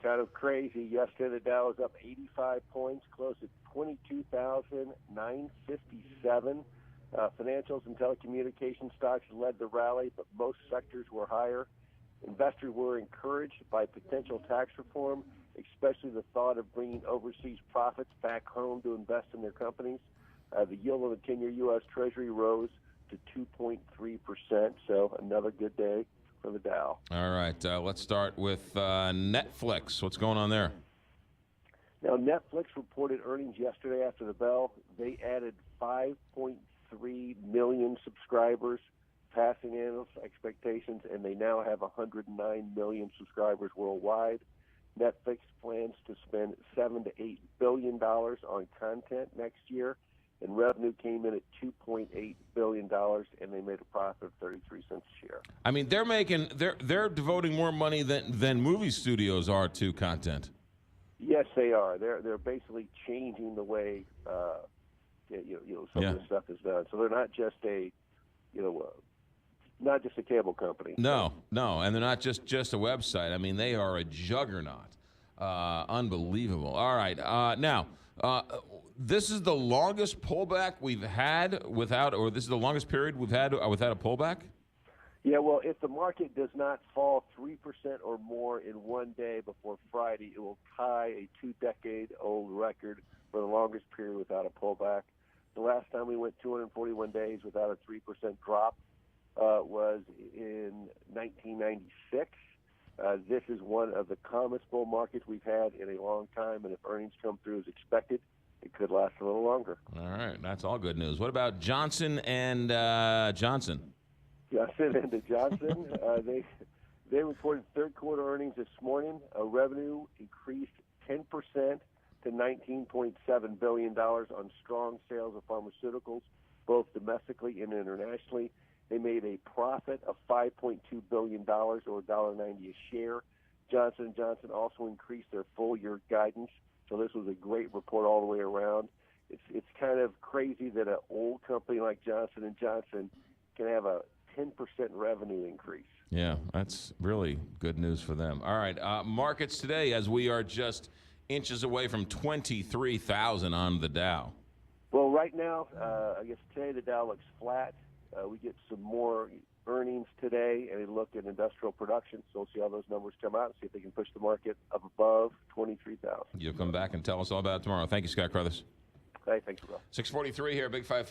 kind of crazy. Yesterday, the Dow was up 85 points, closed at 22,957. Financials and telecommunication stocks led the rally, but most sectors were higher. Investors were encouraged by potential tax reform, especially the thought of bringing overseas profits back home to invest in their companies. The yield on the 10-year U.S. Treasury rose to 2.3%, so another good day for the Dow. All right, let's start with Netflix. What's going on there? Now, Netflix reported earnings yesterday after the bell. They added 5.3 million subscribers, passing analyst expectations, and they now have 109 million subscribers worldwide. Netflix plans to spend $7 to $8 billion on content next year, and revenue came in at $2.8 billion, and they made a profit of 33 cents a share. I mean, they're devoting more money than movie studios are to content. Yes, they are. They're basically changing the way some of the stuff is done. So they're not just a cable company. No, and they're not just a website. I mean, they are a juggernaut. Unbelievable. All right, now this is the longest pullback we've had this is the longest period we've had without a pullback. Yeah, well, if the market does not fall 3% or more in one day before Friday, it will tie a 2-decade-old record for the longest period without a pullback. The last time we went 241 days without a 3% drop was in 1996. This is one of the calmest bull markets we've had in a long time, and if earnings come through as expected, it could last a little longer. All right, that's all good news. What about Johnson and Johnson? Johnson and Johnson, they reported third quarter earnings this morning. Revenue increased 10% to $19.7 billion on strong sales of pharmaceuticals, both domestically and internationally. They made a profit of $5.2 billion, or $1.90 a share. Johnson & Johnson also increased their full-year guidance, so this was a great report all the way around. It's kind of crazy that an old company like Johnson & Johnson can have a 10% revenue increase. Yeah, that's really good news for them. All right, markets today, as we are just inches away from 23,000 on the Dow. Well, right now, I guess today the Dow looks flat. We get some more earnings today, and a look at industrial production, so we'll see how those numbers come out and see if they can push the market up above 23,000. You'll come back and tell us all about it tomorrow. Thank you, Scott Crothers. Hey, thanks, Will. 6:43 here, Big 5.